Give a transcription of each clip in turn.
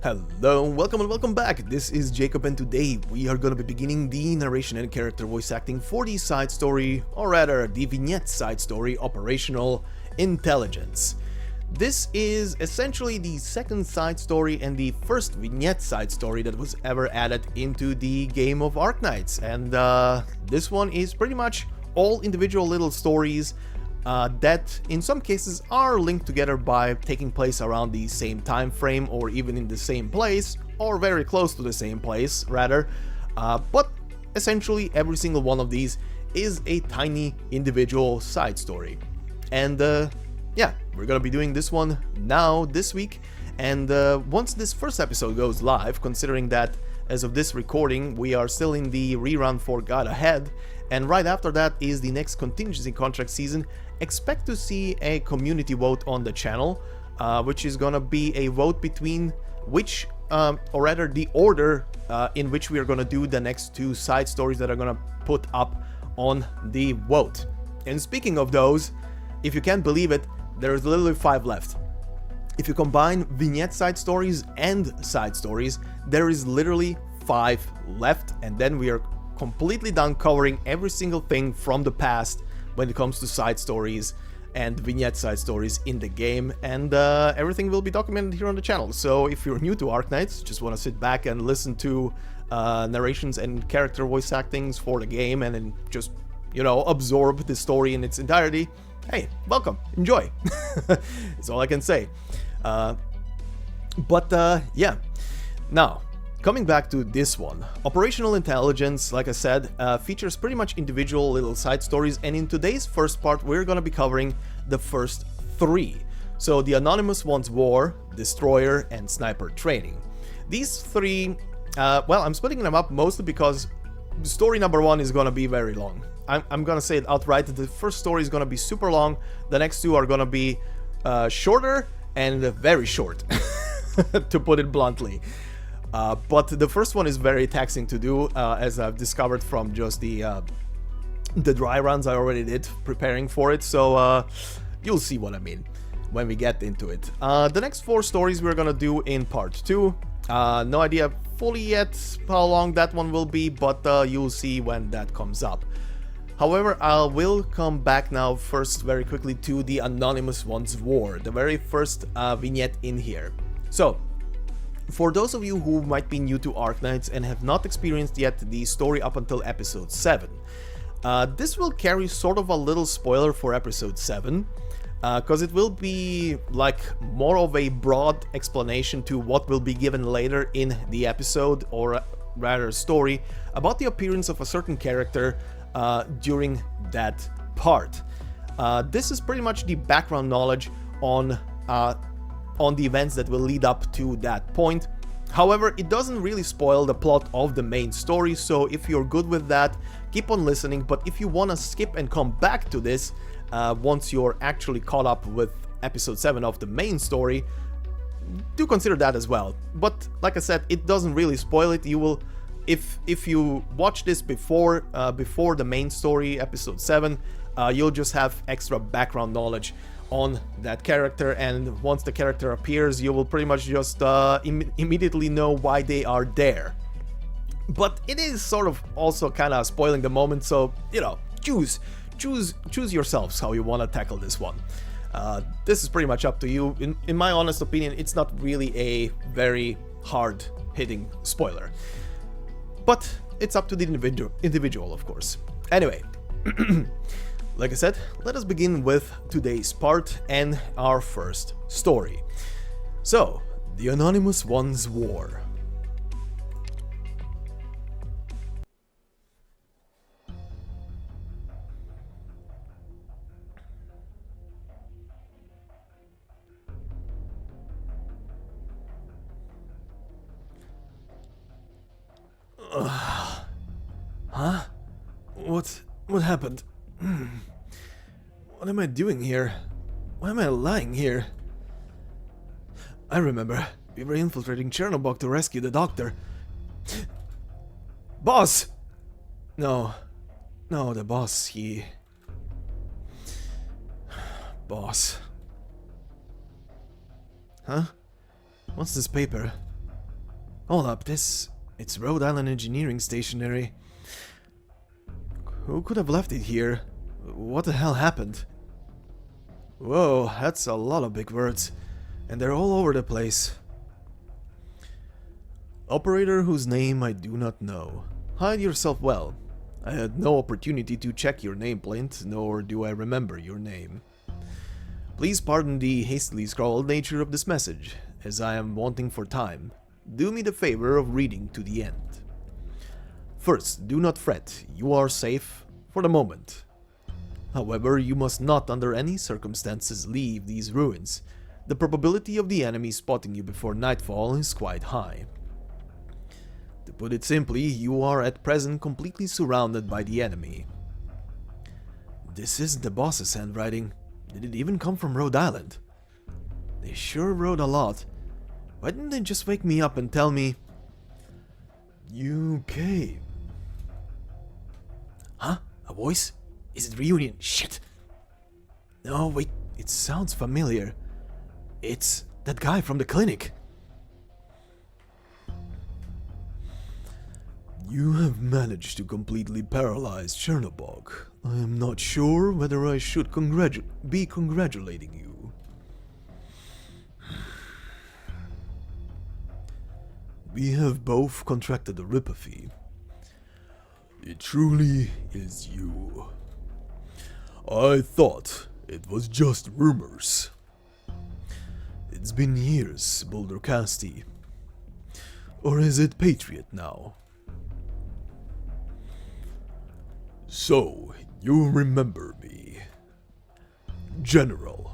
Hello, welcome and welcome back. This is Jacob and today we are going to be beginning the narration and character voice acting for the side story, or rather the vignette side story, Operational Intelligence. This is essentially the second side story and the first vignette side story that was ever added into the game of Arknights, and this one is pretty much all individual little stories that in some cases are linked together by taking place around the same time frame or even in the same place or very close to the same place rather, but essentially every single one of these is a tiny individual side story. And yeah, we're gonna be doing this one now this week, and once this first episode goes live, considering that as of this recording we are still in the rerun for God Ahead, and right after that is the next contingency contract season, expect to see a community vote on the channel, which is gonna be a vote between which, or rather the order in which we are gonna do the next two side stories that are gonna put up on the vote. And speaking of those, if you can't believe it, there's literally 5 left. If you combine vignette side stories and side stories, there is literally 5 left, and then we are completely done covering every single thing from the past when it comes to side stories and vignette side stories in the game, and everything will be documented here on the channel. So if you're new to Arknights, just want to sit back and listen to narrations and character voice actings for the game and then just, you know, absorb the story in its entirety, hey, welcome, enjoy. That's all I can say. Yeah, now coming back to this one, Operational Intelligence, like I said, features pretty much individual little side stories, and in today's first part we're gonna be covering the first 3. So the Anonymous One's War, Destroyer, and Sniper Training. These 3, well, I'm splitting them up mostly because story number 1 is gonna be very long. I'm gonna say it outright, the first story is gonna be super long, the next 2 are gonna be shorter and very short, to put it bluntly. But the first one is very taxing to do, as I've discovered from just the dry runs I already did preparing for it, so you'll see what I mean when we get into it. The next 4 stories we're gonna do in part 2. No idea fully yet how long that one will be, but you'll see when that comes up. However, I will come back now first very quickly to the Anonymous One's War, the very first vignette in here. So, for those of you who might be new to Arknights and have not experienced yet the story up until episode 7, this will carry sort of a little spoiler for episode 7, because it will be like more of a broad explanation to what will be given later in the episode, or rather story, about the appearance of a certain character during that part. This is pretty much the background knowledge on the events that will lead up to that point. However, it doesn't really spoil the plot of the main story, so if you're good with that, keep on listening. But if you want to skip and come back to this once you're actually caught up with episode 7 of the main story, do consider that as well. But like I said, it doesn't really spoil it. You will, if you watch this before the main story, episode 7, you'll just have extra background knowledge on that character, and once the character appears you will pretty much just immediately know why they are there. But it is sort of also kind of spoiling the moment, so, you know, choose yourselves how you want to tackle this one. This is pretty much up to you. In my honest opinion, it's not really a very hard hitting spoiler, but it's up to the individual, of course. Anyway, like I said, let us begin with today's part and our first story. So, the Anonymous One's War. Huh? What happened? What am I doing here? Why am I lying here? I remember, we were infiltrating Chernobog to rescue the doctor. Boss! No, the boss, Boss. Huh? What's this paper? Hold up, it's Rhode Island engineering stationery. Who could have left it here? What the hell happened? Whoa, that's a lot of big words. And they're all over the place. Operator whose name I do not know. Hide yourself well. I had no opportunity to check your nameplate, nor do I remember your name. Please pardon the hastily scrawled nature of this message, as I am wanting for time. Do me the favor of reading to the end. First, do not fret, you are safe for the moment. However, you must not under any circumstances leave these ruins. The probability of the enemy spotting you before nightfall is quite high. To put it simply, you are at present completely surrounded by the enemy. This is the boss's handwriting. Did it even come from Rhode Island? They sure wrote a lot. Why didn't they just wake me up and tell me... You came. Huh? A voice? Is it reunion? Shit! No, wait, it sounds familiar. It's that guy from the clinic. You have managed to completely paralyze Chernobog. I am not sure whether I should be congratulating you. We have both contracted a ripathy. It truly is you. I thought it was just rumors. It's been years, Boulder Casty. Or is it Patriot now? So, you remember me. General.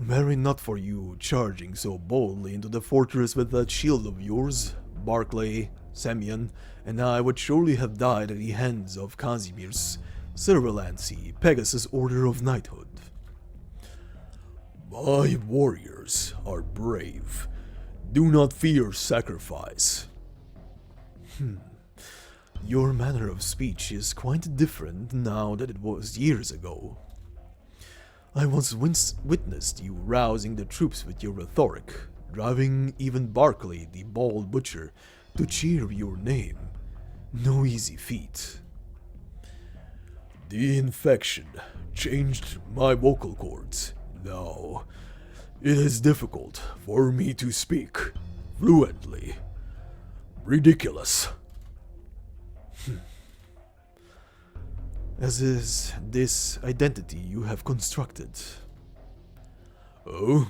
Were it not for you charging so boldly into the fortress with that shield of yours, Barclay, Semyon, and I would surely have died at the hands of Casimir's Servalancy, Pegasus Order of Knighthood. My warriors are brave. Do not fear sacrifice. Your manner of speech is quite different now that it was years ago. I once witnessed you rousing the troops with your rhetoric, driving even Barclay, the bald butcher, to cheer your name. No easy feat. The infection changed my vocal cords. Now, it is difficult for me to speak fluently. Ridiculous. As is this identity you have constructed. Oh?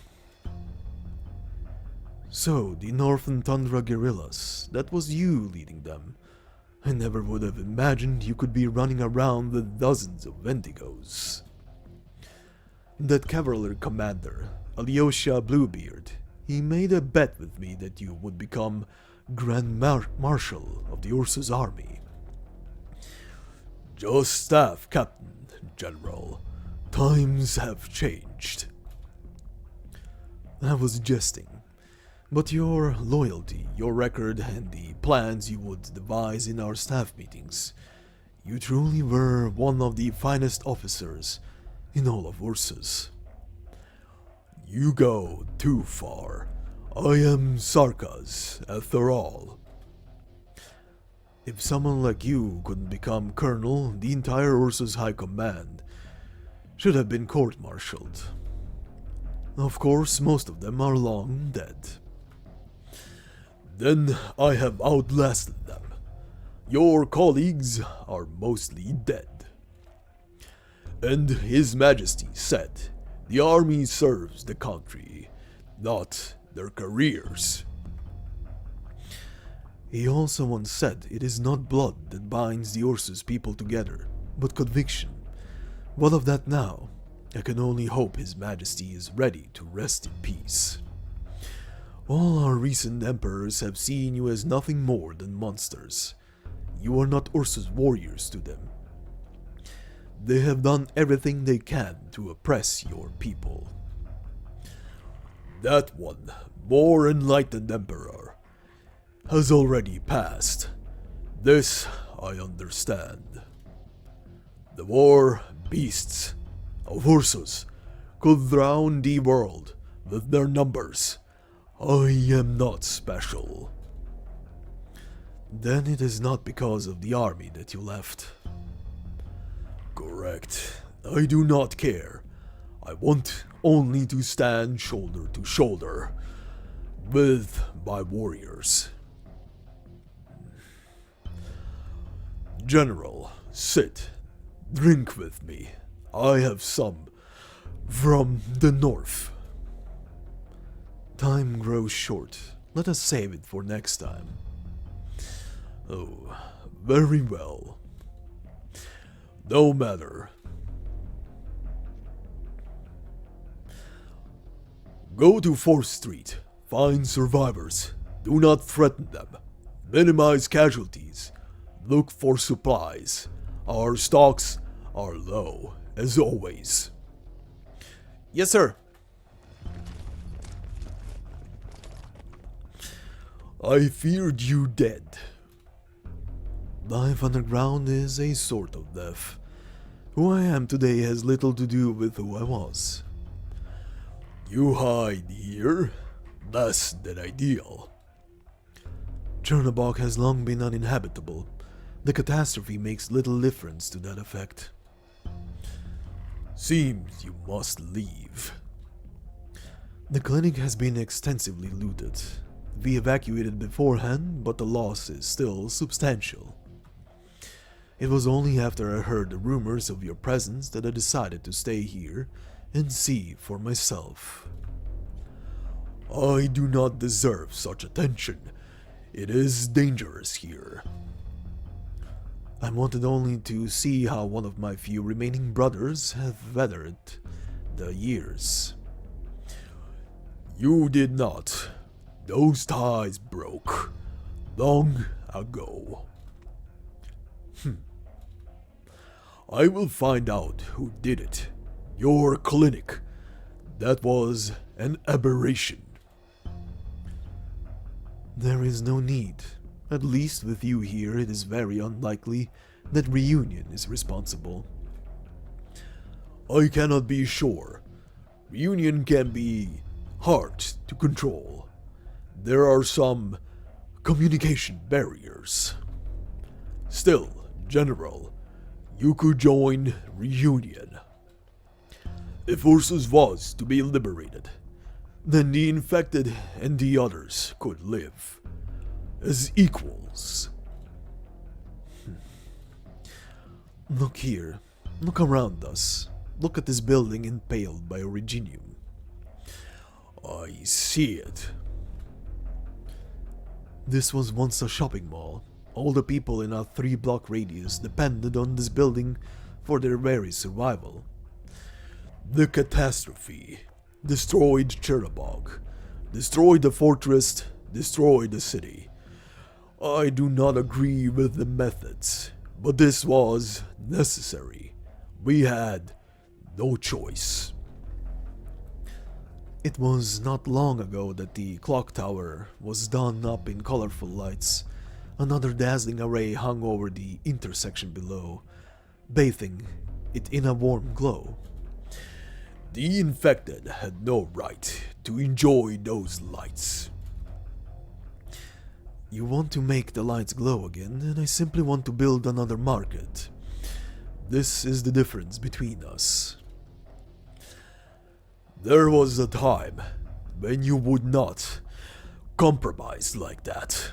So, the Northern Tundra guerrillas, that was you leading them. I never would have imagined you could be running around with dozens of Wendigos. That Cavalier commander, Alyosha Bluebeard, he made a bet with me that you would become Grand Marshal of the Ursus army. Just staff captain, General. Times have changed. I was jesting, but your loyalty, your record, and the plans you would devise in our staff meetings, you truly were one of the finest officers in all of Ursus. You go too far. I am Sarkaz, after all. If someone like you couldn't become colonel, the entire Ursus High Command should have been court-martialed. Of course, most of them are long dead. Then I have outlasted them. Your colleagues are mostly dead. And His Majesty said, the army serves the country, not their careers. He also once said it is not blood that binds the Ursus people together, but conviction. What of that now? I can only hope His Majesty is ready to rest in peace. All our recent emperors have seen you as nothing more than monsters. You are not Ursus warriors to them. They have done everything they can to oppress your people. That one, more enlightened emperor, has already passed. This I understand. The war beasts of Ursus could drown the world with their numbers. I am not special. Then it is not because of the army that you left. Correct. I do not care. I want only to stand shoulder to shoulder with my warriors. General, sit. Drink with me. I have some from the north. Time grows short. Let us save it for next time. Oh, very well. No matter. Go to 4th Street. Find survivors. Do not threaten them. Minimize casualties. Look for supplies. Our stocks are low, as always. Yes, sir. I feared you dead. Life underground is a sort of death. Who I am today has little to do with who I was. You hide here? Less than ideal. Chernobog has long been uninhabitable. The catastrophe makes little difference to that effect. Seems you must leave. The clinic has been extensively looted. We evacuated beforehand, but the loss is still substantial. It was only after I heard the rumors of your presence that I decided to stay here and see for myself. I do not deserve such attention. It is dangerous here. I wanted only to see how one of my few remaining brothers have weathered the years. You did not. Those ties broke long ago. I will find out who did it. Your clinic. That was an aberration. There is no need. At least with you here, it is very unlikely that Reunion is responsible. I cannot be sure. Reunion can be hard to control. There are some communication barriers. Still, General, you could join Reunion. If Ursus was to be liberated, then the infected and the others could live as equals. Look here. Look around us. Look at this building impaled by Originium. I see it. This was once a shopping mall. All the people in a 3-block radius depended on this building for their very survival. The catastrophe destroyed Chernobog, destroyed the fortress, destroyed the city. I do not agree with the methods, but this was necessary. We had no choice. It was not long ago that the clock tower was done up in colorful lights. Another dazzling array hung over the intersection below, bathing it in a warm glow. The infected had no right to enjoy those lights. You want to make the lights glow again, and I simply want to build another market. This is the difference between us. There was a time when you would not compromise like that.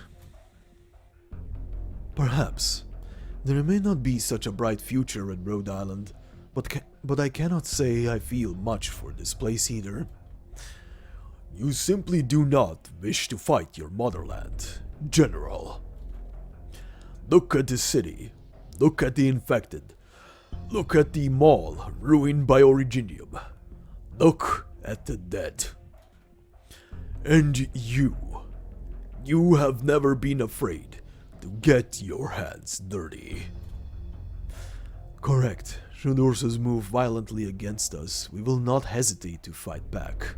Perhaps. There may not be such a bright future at Rhodes Island, but I cannot say I feel much for this place either. You simply do not wish to fight your motherland, General. Look at the city. Look at the infected. Look at the mall ruined by Originium. Look at the dead. And you have never been afraid to get your hands dirty. Correct. Should Ursus move violently against us, we will not hesitate to fight back.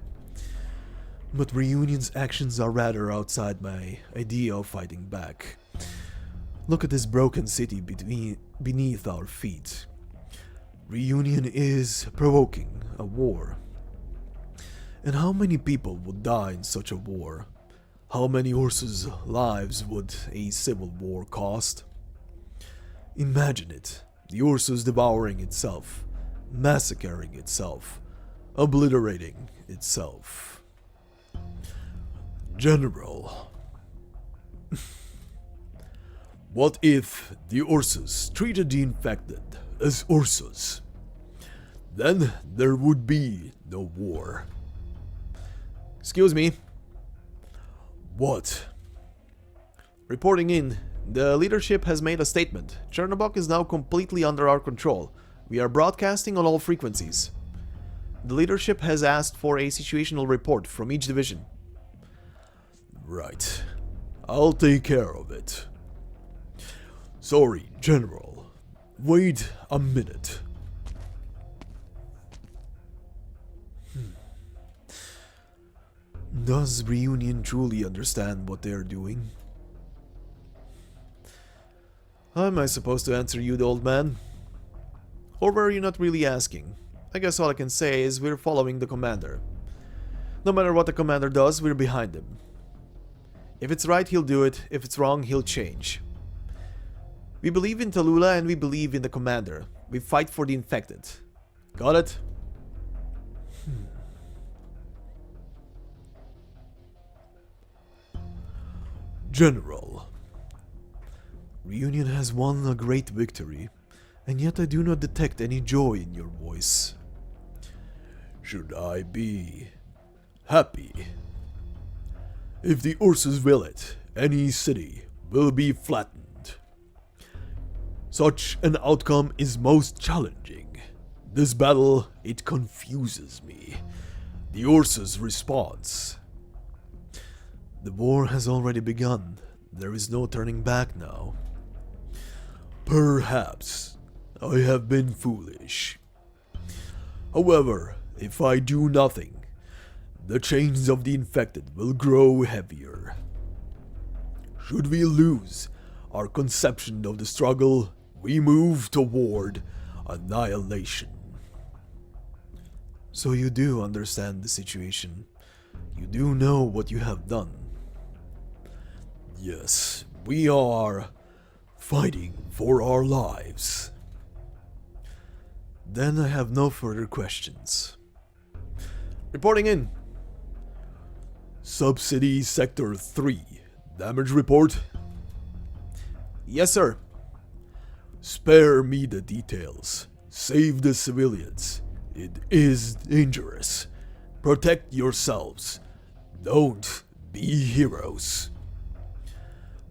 But Reunion's actions are rather outside my idea of fighting back. Look at this broken city beneath our feet. Reunion is provoking a war. And how many people would die in such a war? How many Ursus' lives would a civil war cost? Imagine it, the Ursus devouring itself, massacring itself, obliterating itself. General, what if the Ursus treated the infected as Ursus? Then there would be no war. Excuse me. What? Reporting in. The leadership has made a statement. Chernobog is now completely under our control. We are broadcasting on all frequencies. The leadership has asked for a situational report from each division. Right. I'll take care of it. Sorry, General. Wait a minute. Does Reunion truly understand what they're doing? How am I supposed to answer you, the old man? Or were you not really asking? I guess all I can say is we're following the commander. No matter what the commander does, we're behind him. If it's right, he'll do it. If it's wrong, he'll change. We believe in Tallulah and we believe in the commander. We fight for the infected. Got it? General, Reunion has won a great victory, and yet I do not detect any joy in your voice. Should I be happy? If the Ursus will it, any city will be flattened. Such an outcome is most challenging. This battle, it confuses me. The Ursus' response. The war has already begun. There is no turning back now. Perhaps I have been foolish. However, if I do nothing, the chains of the infected will grow heavier. Should we lose our conception of the struggle, we move toward annihilation. So you do understand the situation. You do know what you have done. Yes, we are fighting for our lives. Then I have no further questions. Reporting in. Subcity Sector 3. Damage report? Yes, sir. Spare me the details. Save the civilians. It is dangerous. Protect yourselves. Don't be heroes.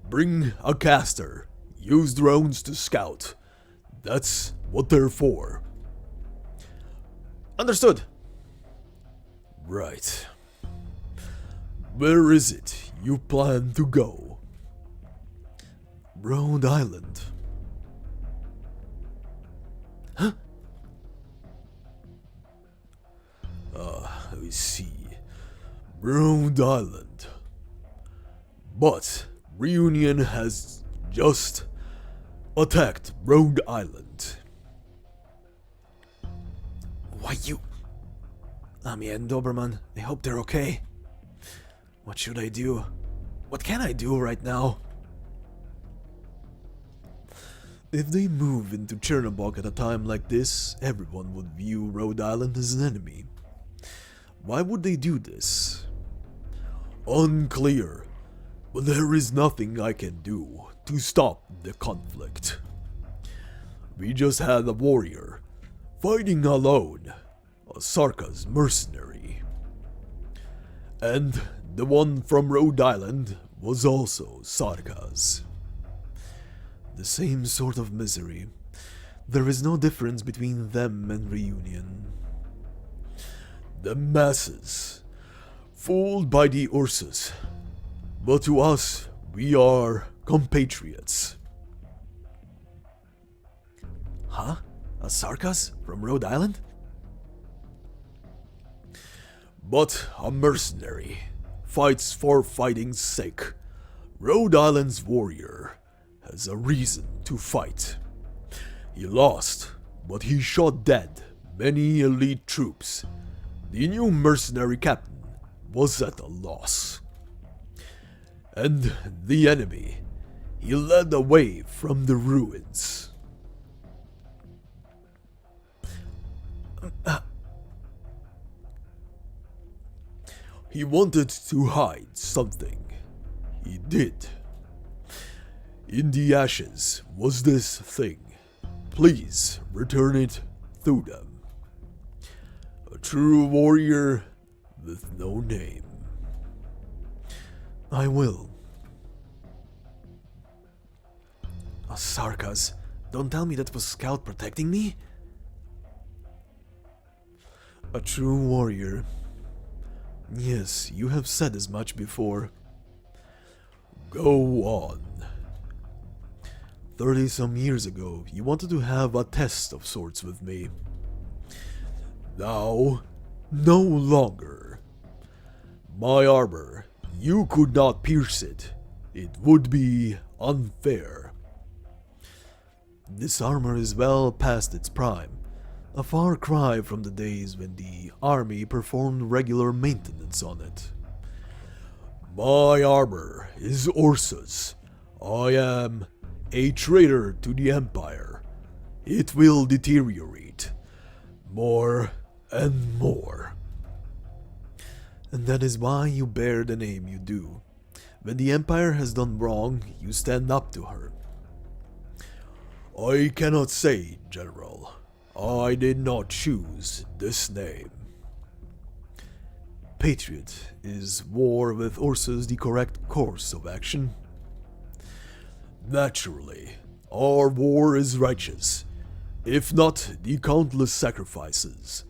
Bring a caster. Use drones to scout. That's what they're for. Understood. Right. Where is it you plan to go? Rhodes Island. Huh? I see. Rhodes Island. But Reunion has just attacked Rhodes Island. Why you... Ami and Doberman, I hope they're okay. What should I do? What can I do right now? If they move into Chernobog at a time like this, everyone would view Rhodes Island as an enemy. Why would they do this? Unclear. But there is nothing I can do to stop the conflict. We just had a warrior fighting alone, a Sarka's mercenary. And the one from Rhodes Island was also Sarka's. The same sort of misery. There is no difference between them and Reunion. The masses, fooled by the Ursus. But to us, we are compatriots. Huh? A Sarkas from Rhodes Island? But a mercenary fights for fighting's sake. Rhodes Island's warrior has a reason to fight. He lost, but he shot dead many elite troops. The new mercenary captain was at a loss. And the enemy, he led away from the ruins. He wanted to hide something. He did. In the ashes was this thing. Please return it to them. A true warrior with no name. I will. Sarkas, don't tell me that was Scout protecting me? A true warrior. Yes, you have said as much before. Go on. 30-some years ago, you wanted to have a test of sorts with me. Now, no longer. My armor, you could not pierce it. It would be unfair. This armor is well past its prime. A far cry from the days when the army performed regular maintenance on it. My armor is Ursa's. I am a traitor to the Empire. It will deteriorate more and more. And that is why you bear the name you do. When the Empire has done wrong, you stand up to her. I cannot say, General. I did not choose this name. Patriot, is war with Ursus the correct course of action? Naturally, our war is righteous, if not the countless sacrifices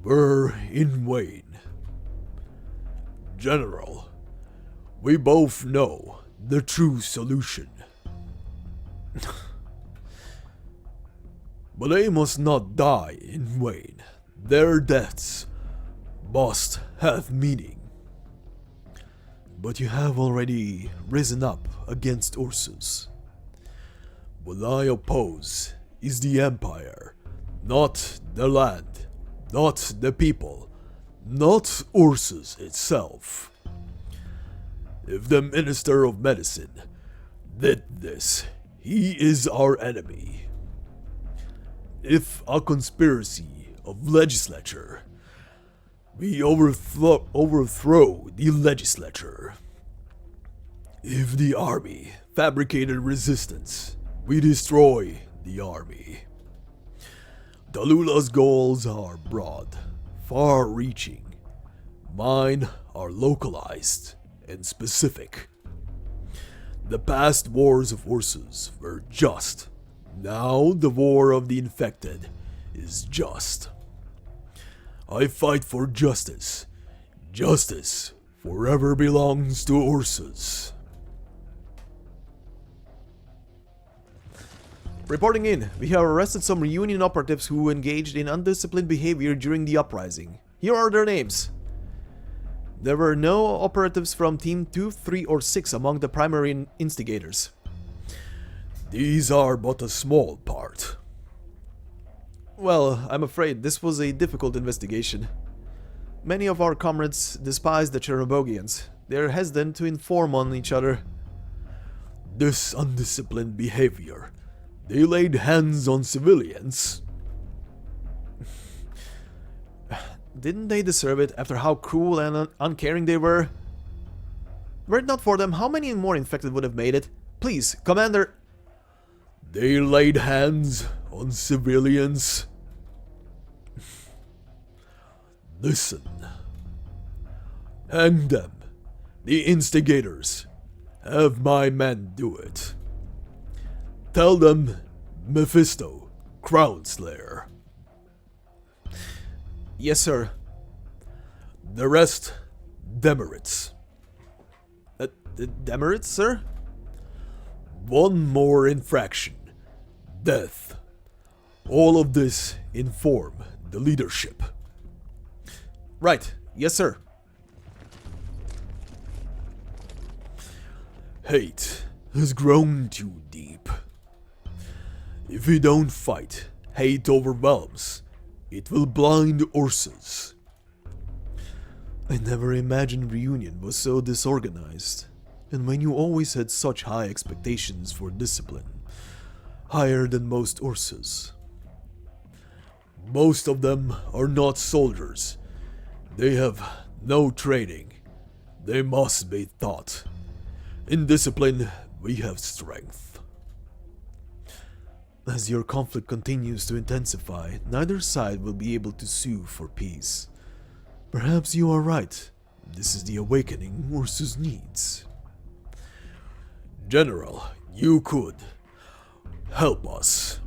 were in vain. General, we both know the true solution. But they must not die in vain. Their deaths must have meaning. But you have already risen up against Ursus. What I oppose is the Empire, not the land, not the people, not Ursus itself. If the Minister of Medicine did this, he is our enemy. If a conspiracy of legislature, we overthrow the legislature. If the army fabricated resistance, we destroy the army. Dalula's goals are broad, far-reaching. Mine are localized and specific. The past wars of Ursus were just. Now the war of the infected is just. I fight for justice. Justice forever belongs to Ursus. Reporting in, we have arrested some reunion operatives who engaged in undisciplined behavior during the uprising. Here are their names. There were no operatives from Team 2, 3, or 6 among the primary instigators. These are but a small part. Well, I'm afraid this was a difficult investigation. Many of our comrades despise the Chernobogians. They are hesitant to inform on each other. This undisciplined behavior. They laid hands on civilians. Didn't they deserve it after how cruel and uncaring they were? Were it not for them, how many more infected would have made it? Please, Commander... They laid hands on civilians. Listen. Hang them. The instigators. Have my men do it. Tell them Mephisto, Crown Slayer. Yes, sir. The rest, demerits. Demerits, sir? One more infraction. Death. All of this inform the leadership. Right. Yes, sir. Hate has grown too deep. If we don't fight, hate overwhelms. It will blind Ursus. I never imagined reunion was so disorganized, and when you always had such high expectations for discipline, higher than most Ursus. Most of them are not soldiers. They have no training. They must be taught. In discipline, we have strength. As your conflict continues to intensify, neither side will be able to sue for peace. Perhaps you are right. This is the awakening Ursus needs. General, you could help us.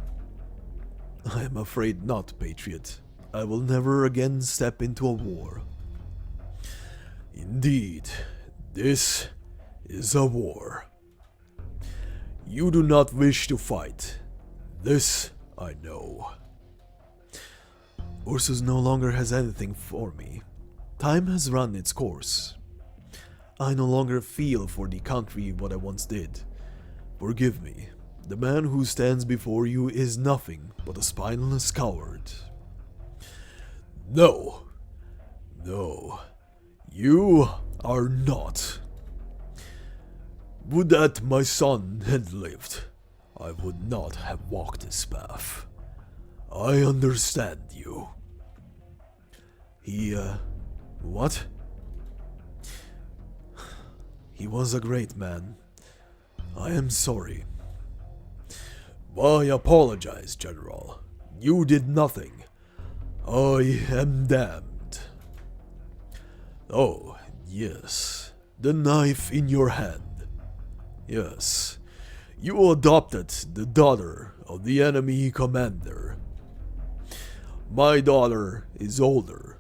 I am afraid not, Patriot. I will never again step into a war. Indeed, this is a war. You do not wish to fight. This I know. Ursus no longer has anything for me. Time has run its course. I no longer feel for the country what I once did. Forgive me. The man who stands before you is nothing but a spineless coward. No. No. You are not. Would that my son had lived. I would not have walked this path. I understand you. What? He was a great man. I am sorry. Why apologize, General? You did nothing. I am damned. Oh, yes. The knife in your hand. Yes. You adopted the daughter of the enemy commander. My daughter is older.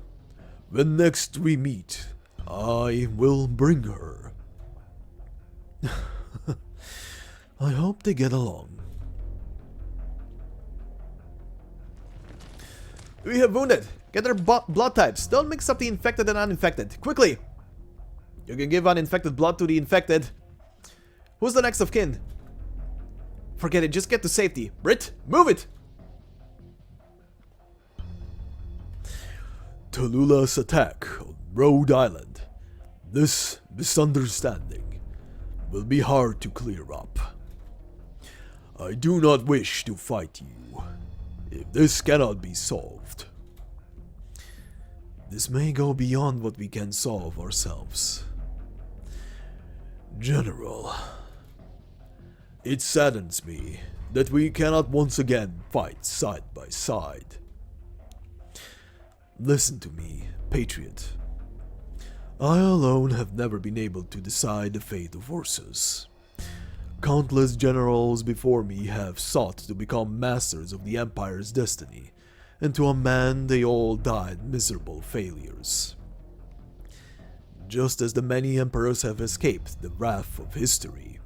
When next we meet, I will bring her. I hope they get along. We have wounded. Get their blood types. Don't mix up the infected and uninfected. Quickly! You can give uninfected blood to the infected. Who's the next of kin? Forget it, just get to safety. Brit, move it! Tallulah's attack on Rhodes Island. This misunderstanding will be hard to clear up. I do not wish to fight you, if this cannot be solved. This may go beyond what we can solve ourselves. General, it saddens me that we cannot once again fight side by side. Listen to me, Patriot. I alone have never been able to decide the fate of Ursus. Countless generals before me have sought to become masters of the Empire's destiny, and to a man they all died miserable failures. Just as the many emperors have escaped the wrath of history,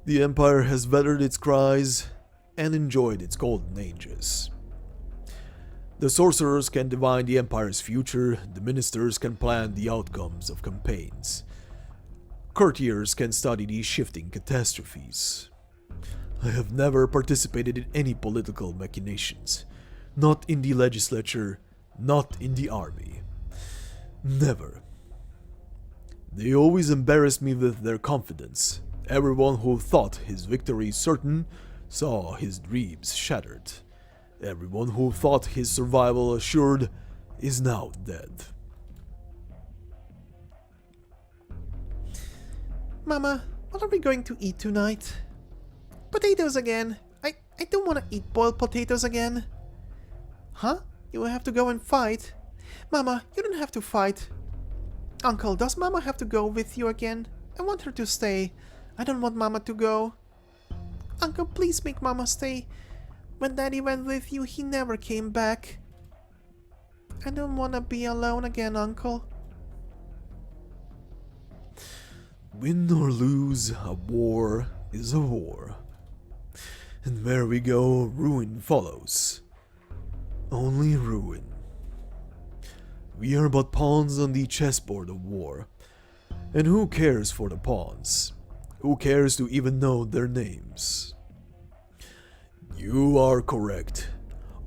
the Empire has weathered its cries and enjoyed its golden ages. The sorcerers can divine the Empire's future, the ministers can plan the outcomes of campaigns. Courtiers can study these shifting catastrophes. I have never participated in any political machinations. Not in the legislature, not in the army. Never. They always embarrassed me with their confidence. Everyone who thought his victory certain saw his dreams shattered. Everyone who thought his survival assured is now dead. Mama, what are we going to eat tonight? Potatoes again. I don't want to eat boiled potatoes again. Huh? You will have to go and fight? Mama, you don't have to fight. Uncle, does Mama have to go with you again? I want her to stay. I don't want Mama to go. Uncle, please make Mama stay. When Daddy went with you, he never came back. I don't want to be alone again, Uncle. Win or lose, a war is a war. And where we go, ruin follows. Only ruin. We are but pawns on the chessboard of war. And who cares for the pawns? Who cares to even know their names? You are correct.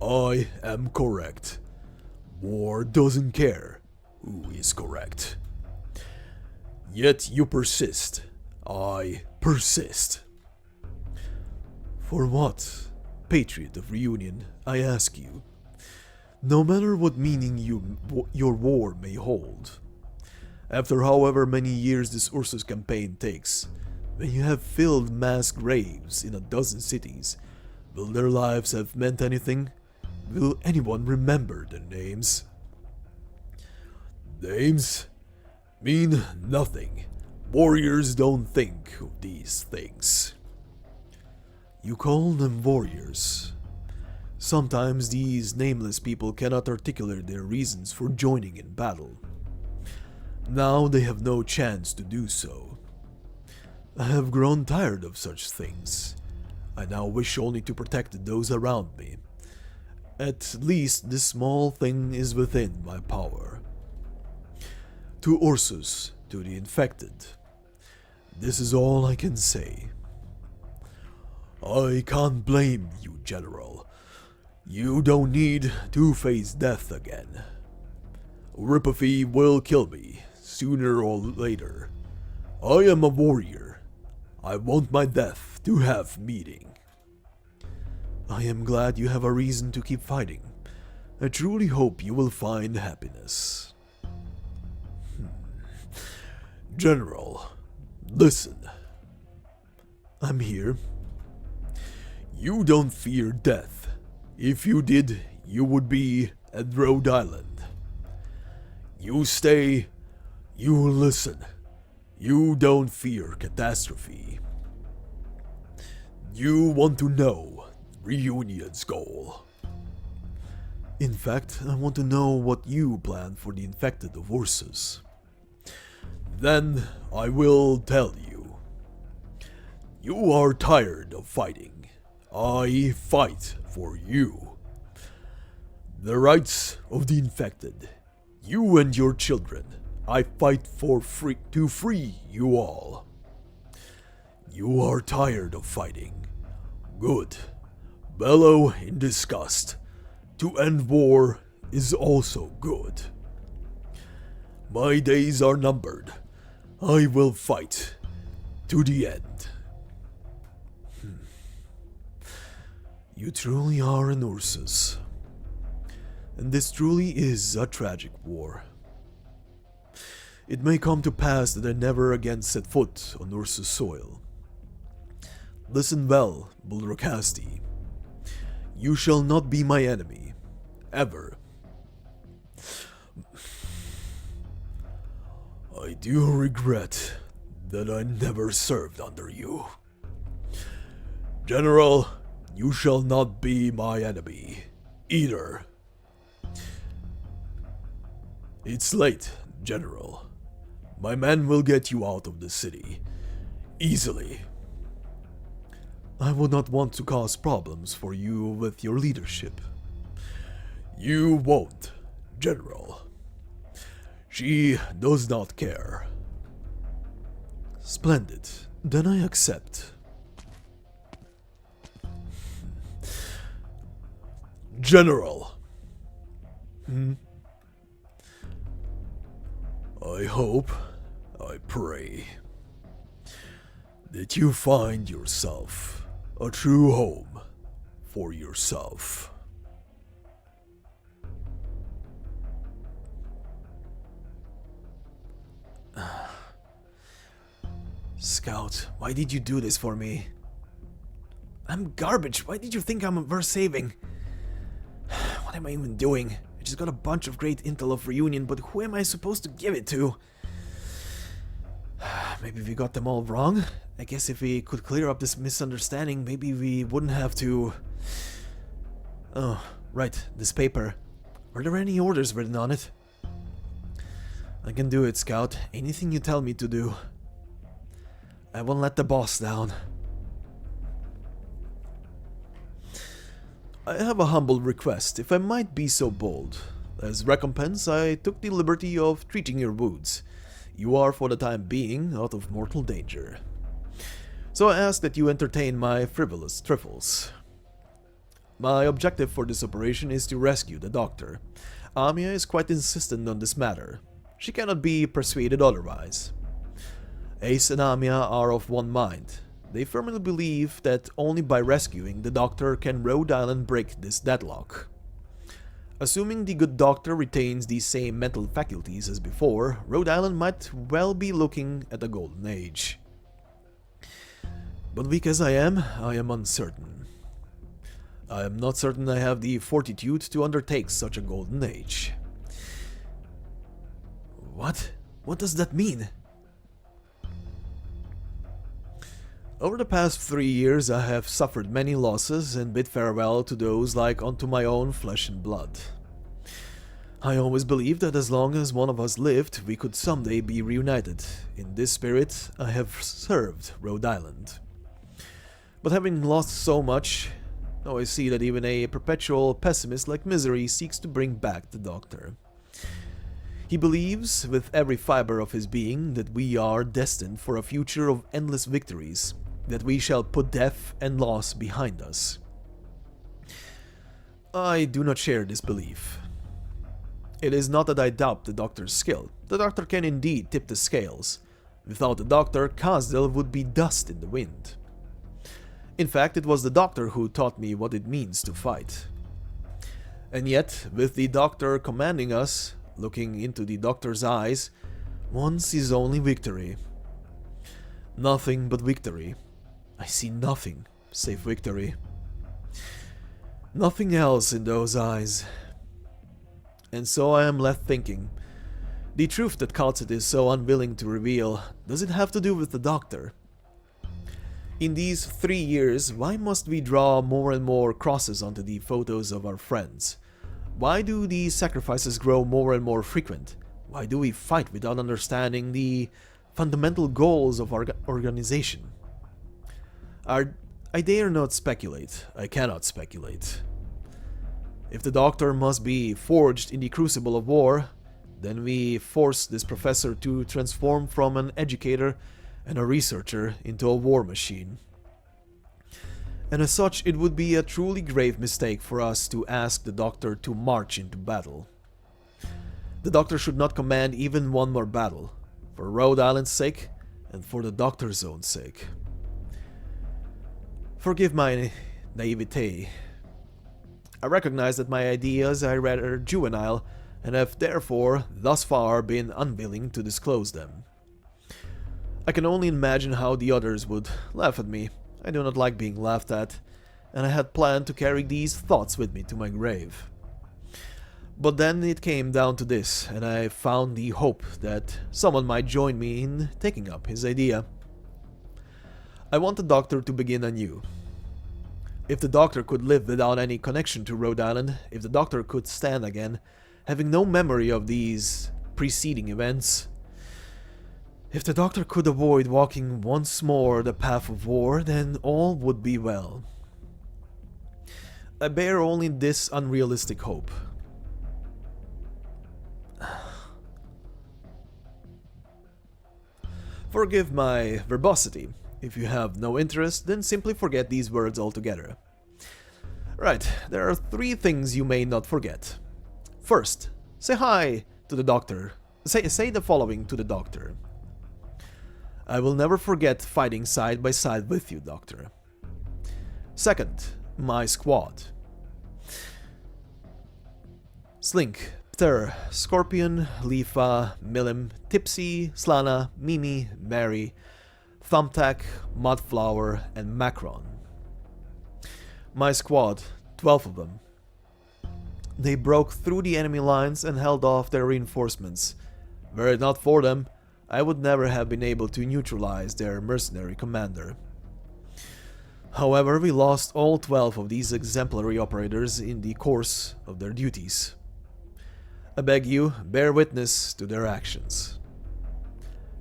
I am correct. War doesn't care. who is correct. Yet you persist. I persist. For what, Patriot of Reunion, I ask you? No matter what meaning your war may hold. After however many years this Ursus campaign takes, when you have filled mass graves in a dozen cities, will their lives have meant anything? Will anyone remember their names? Names mean nothing. Warriors don't think of these things. You call them warriors. Sometimes these nameless people cannot articulate their reasons for joining in battle. Now they have no chance to do so. I have grown tired of such things. I now wish only to protect those around me. At least this small thing is within my power. To Ursus, to the infected. This is all I can say. I can't blame you, General. You don't need to face death again. Ripathy will kill me, sooner or later. I am a warrior. I want my death to have meaning. I am glad you have a reason to keep fighting. I truly hope you will find happiness. General, listen. I'm here. You don't fear death. If you did, you would be at Rhodes Island. You stay, you listen. You don't fear catastrophe. You want to know Reunion's goal. In fact, I want to know what you plan for the infected of Ursus. Then I will tell you. You are tired of fighting. I fight for you. The rights of the infected. You and your children. I fight for to free you all. You are tired of fighting. Good. Bellow in disgust. To end war is also good. My days are numbered. I will fight to the end. You truly are an Ursus. And this truly is a tragic war. It may come to pass that I never again set foot on Ursus soil. Listen well, Bulrocasti. You shall not be my enemy. Ever. I do regret that I never served under you. General, you shall not be my enemy, either. It's late, General. My men will get you out of the city. Easily. I would not want to cause problems for you with your leadership. You won't, General. She does not care. Splendid. Then I accept. General. Hmm? I hope, I pray, that you find yourself a true home for yourself. Scout, why did you do this for me? I'm garbage. Why did you think I'm worth saving? What am I even doing? I just got a bunch of great intel of Reunion, but who am I supposed to give it to? Maybe we got them all wrong? I guess if we could clear up this misunderstanding, maybe we wouldn't have to... Oh, right, this paper. Are there any orders written on it? I can do it, Scout. Anything you tell me to do. I won't let the boss down. I have a humble request, if I might be so bold. As recompense, I took the liberty of treating your wounds. You are, for the time being, out of mortal danger. So I ask that you entertain my frivolous trifles. My objective for this operation is to rescue the doctor. Amia is quite insistent on this matter. She cannot be persuaded otherwise. Ace and Amia are of one mind. They firmly believe that only by rescuing the Doctor can Rhode Island break this deadlock. Assuming the good Doctor retains the same mental faculties as before, Rhode Island might well be looking at a golden age. But weak as I am uncertain. I am not certain I have the fortitude to undertake such a golden age. What? What does that mean? Over the past 3 years I have suffered many losses and bid farewell to those like unto my own flesh and blood. I always believed that as long as one of us lived, we could someday be reunited. In this spirit, I have served Rhode Island. But having lost so much, now I see that even a perpetual pessimist like Misery seeks to bring back the Doctor. He believes, with every fiber of his being, that we are destined for a future of endless victories, that we shall put death and loss behind us. I do not share this belief. It is not that I doubt the Doctor's skill. The Doctor can indeed tip the scales. Without the Doctor, Khasdil would be dust in the wind. In fact, it was the Doctor who taught me what it means to fight. And yet, with the Doctor commanding us, looking into the Doctor's eyes, one sees only victory. Nothing but victory. I see nothing save victory. Nothing else in those eyes. And so I am left thinking, the truth that Kal'tsit is so unwilling to reveal, does it have to do with the Doctor? In these 3 years, why must we draw more and more crosses onto the photos of our friends? Why do these sacrifices grow more and more frequent? Why do we fight without understanding the fundamental goals of our organization? I dare not speculate. I cannot speculate. If the Doctor must be forged in the crucible of war, then we force this professor to transform from an educator and a researcher into a war machine. And as such, it would be a truly grave mistake for us to ask the Doctor to march into battle. The Doctor should not command even one more battle, for Rhode Island's sake and for the Doctor's own sake. Forgive my naivete. I recognize that my ideas are rather juvenile and have therefore, thus far, been unwilling to disclose them. I can only imagine how the others would laugh at me. I do not like being laughed at, and I had planned to carry these thoughts with me to my grave. But then it came down to this, and I found the hope that someone might join me in taking up his idea. I want the Doctor to begin anew. If the Doctor could live without any connection to Rhode Island, if the Doctor could stand again, having no memory of these preceding events, if the Doctor could avoid walking once more the path of war, then all would be well. I bear only this unrealistic hope. Forgive my verbosity. If you have no interest, then simply forget these words altogether. Right, there are 3 things you may not forget. First, say hi to the Doctor. Say the following to the Doctor. I will never forget fighting side by side with you, Doctor. Second, my squad. Slink, Pter, Scorpion, Lifa, Milim, Tipsy, Slana, Mimi, Mary, Thumbtack, Mudflower, and Macron. My squad, 12 of them. They broke through the enemy lines and held off their reinforcements. Were it not for them, I would never have been able to neutralize their mercenary commander. However, we lost all 12 of these exemplary operators in the course of their duties. I beg you, bear witness to their actions.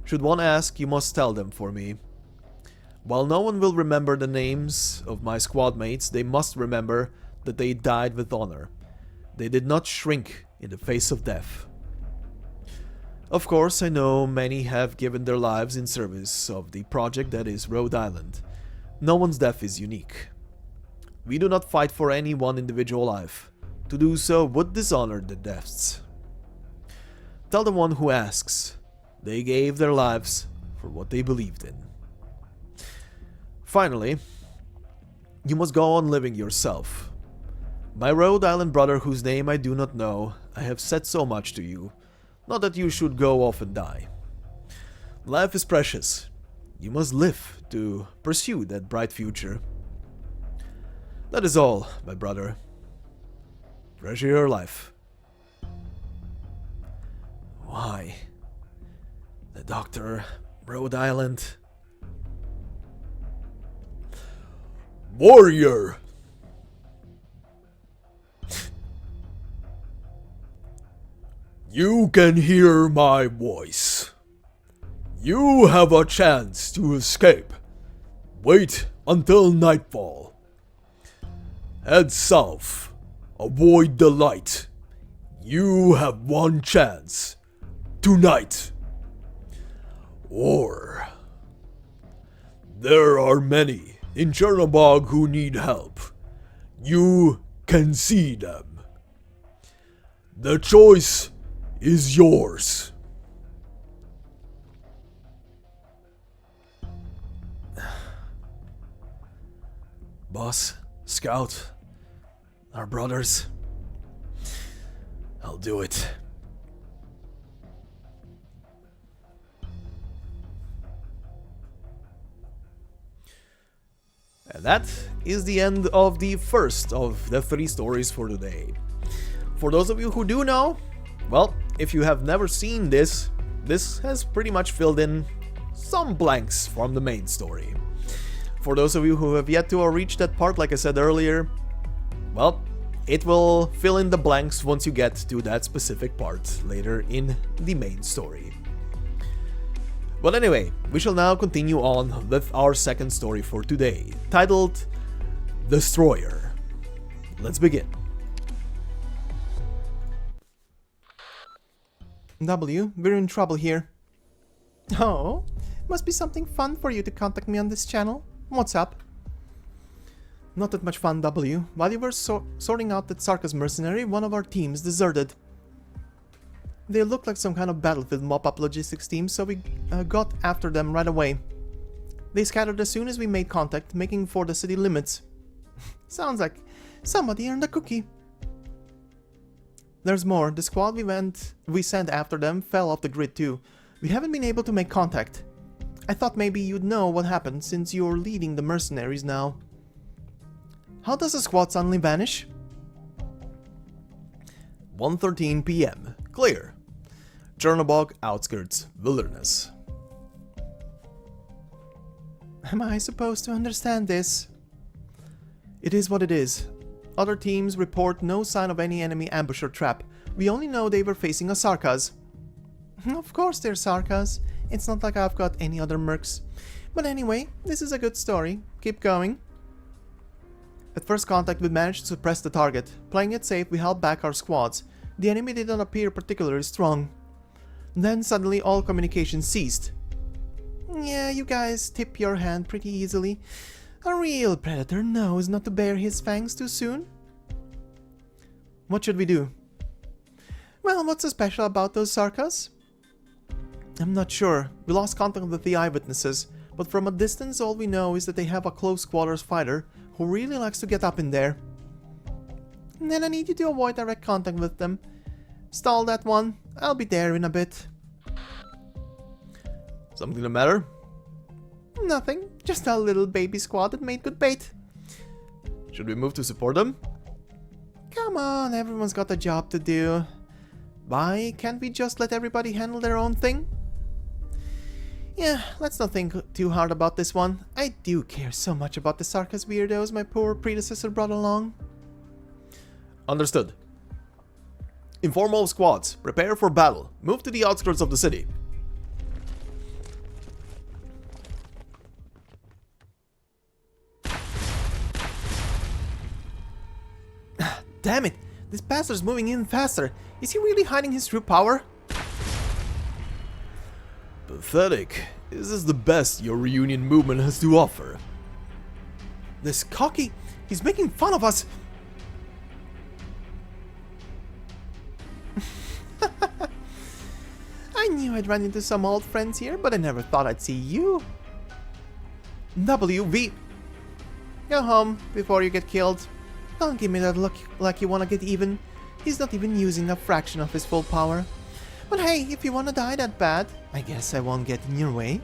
Should one ask, you must tell them for me. While no one will remember the names of my squad mates, they must remember that they died with honor. They did not shrink in the face of death. Of course, I know many have given their lives in service of the project that is Rhode Island. No one's death is unique. We do not fight for any one individual life. To do so would dishonor the deaths. Tell the one who asks, they gave their lives for what they believed in. Finally, you must go on living yourself. My Rhode Island brother, whose name I do not know, I have said so much to you, not that you should go off and die. Life is precious. You must live to pursue that bright future. That is all, my brother. Treasure your life. Why? The doctor, Rhode Island. Warrior! You can hear my voice. You have a chance to escape. Wait until nightfall. Head south. Avoid the light. You have one chance. Tonight. Or there are many in Chernobog who need help. You can see them. The choice is yours. Boss, Scout, our brothers. I'll do it. And that is the end of the first of the 3 stories for today. For those of you who do know, well, if you have never seen this, this has pretty much filled in some blanks from the main story. For those of you who have yet to reach that part, like I said earlier, well, it will fill in the blanks once you get to that specific part later in the main story. But anyway, we shall now continue on with our second story for today, titled Destroyer. Let's begin. W, we're in trouble here. Oh, must be something fun for you to contact me on this channel. What's up? Not that much fun, W. While you were sorting out that Sarka's mercenary, one of our teams deserted. They looked like some kind of battlefield mop-up logistics team, so we got after them right away. They scattered as soon as we made contact, making for the city limits. Sounds like somebody earned a cookie. There's more. The squad we sent after them fell off the grid too. We haven't been able to make contact. I thought maybe you'd know what happened since you're leading the mercenaries now. How does the squad suddenly vanish? 1:13 p.m. Clear. Chernobog outskirts wilderness. Am I supposed to understand this? It is what it is. Other teams report no sign of any enemy ambush or trap. We only know they were facing a Sarkas. Of course they're Sarkas. It's not like I've got any other mercs. But anyway, this is a good story. Keep going. At first contact, we managed to suppress the target. Playing it safe, we held back our squads. The enemy did not appear particularly strong. Then suddenly all communication ceased. Yeah, you guys tip your hand pretty easily. A real predator knows not to bare his fangs too soon. What should we do? Well, what's so special about those Sarkas? I'm not sure. We lost contact with the eyewitnesses, but from a distance all we know is that they have a close quarters fighter who really likes to get up in there. And then I need you to avoid direct contact with them. Stall that one. I'll be there in a bit. Something the matter? Nothing. Just a little baby squad that made good bait. Should we move to support them? Come on, everyone's got a job to do. Why can't we just let everybody handle their own thing? Yeah, let's not think too hard about this one. I do care so much about the Sarkas weirdos my poor predecessor brought along. Understood. Inform all squads. Prepare for battle. Move to the outskirts of the city. Damn it! This bastard's moving in faster. Is he really hiding his true power? Pathetic. Is this the best your reunion movement has to offer? This cocky! He's making fun of us! I'd run into some old friends here, but I never thought I'd see you. WV. Go home before you get killed. Don't give me that look like you wanna get even. He's not even using a fraction of his full power. But hey, if you wanna die that bad, I guess I won't get in your way.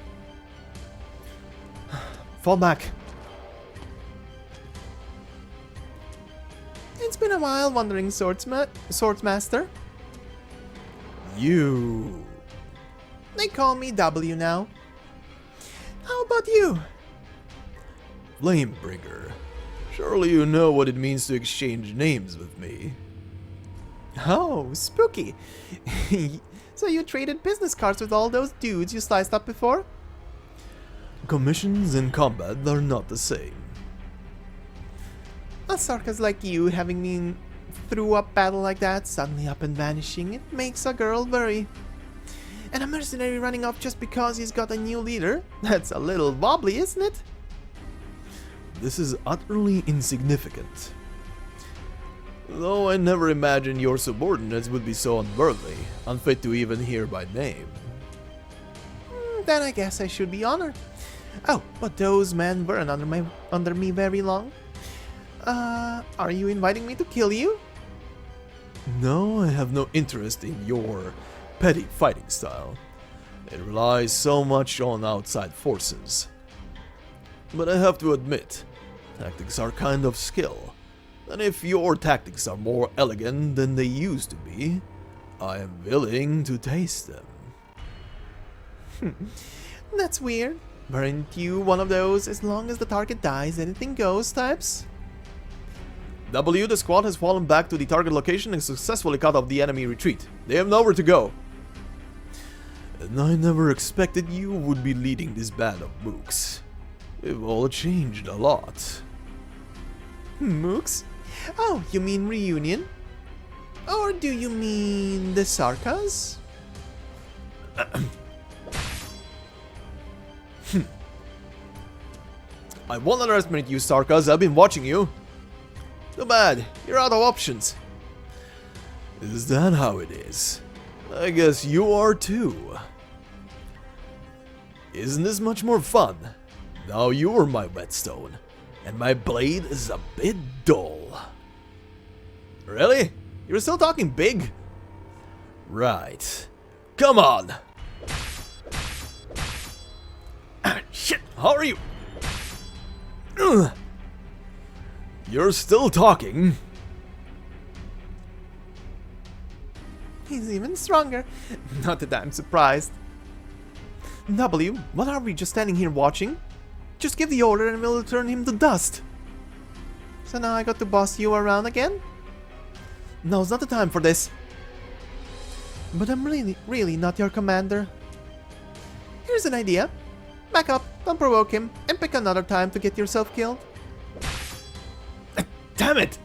Fall back. It's been a while, Wandering Swordsmaster. You... They call me W now. How about you? Flamebringer. Surely you know what it means to exchange names with me. Oh, spooky. So you traded business cards with all those dudes you sliced up before? Commissions and combat are not the same. A sarkas like you having been through a battle like that, suddenly up and vanishing, it makes a girl worry. And a mercenary running off just because he's got a new leader? That's a little wobbly, isn't it? This is utterly insignificant. Though I never imagined your subordinates would be so unworthy, unfit to even hear my name. Then I guess I should be honored. Oh, but those men weren't under me very long. Are you inviting me to kill you? No, I have no interest in your petty fighting style. It relies so much on outside forces. But I have to admit, tactics are kind of skill. And if your tactics are more elegant than they used to be, I am willing to taste them. That's weird. Weren't you one of those as long as the target dies, anything goes types? W, the squad has fallen back to the target location and successfully cut off the enemy retreat. They have nowhere to go. And I never expected you would be leading this band of mooks. We've all changed a lot. Mooks? Oh, you mean reunion? Or do you mean the Sarkas? I won't underestimate you, Sarkas. I've been watching you. Too bad. You're out of options. Is that how it is? I guess you are too. Isn't this much more fun? Now you're my whetstone, and my blade is a bit dull. Really? You're still talking big? Right. Come on! Shit, how are you? Ugh. You're still talking. He's even stronger. Not that I'm surprised. W, what are we just standing here watching? Just give the order and we'll turn him to dust. So now I got to boss you around again? Now's not the time for this. But I'm really not your commander. Here's an idea. Back up, don't provoke him, and pick another time to get yourself killed. Damn it!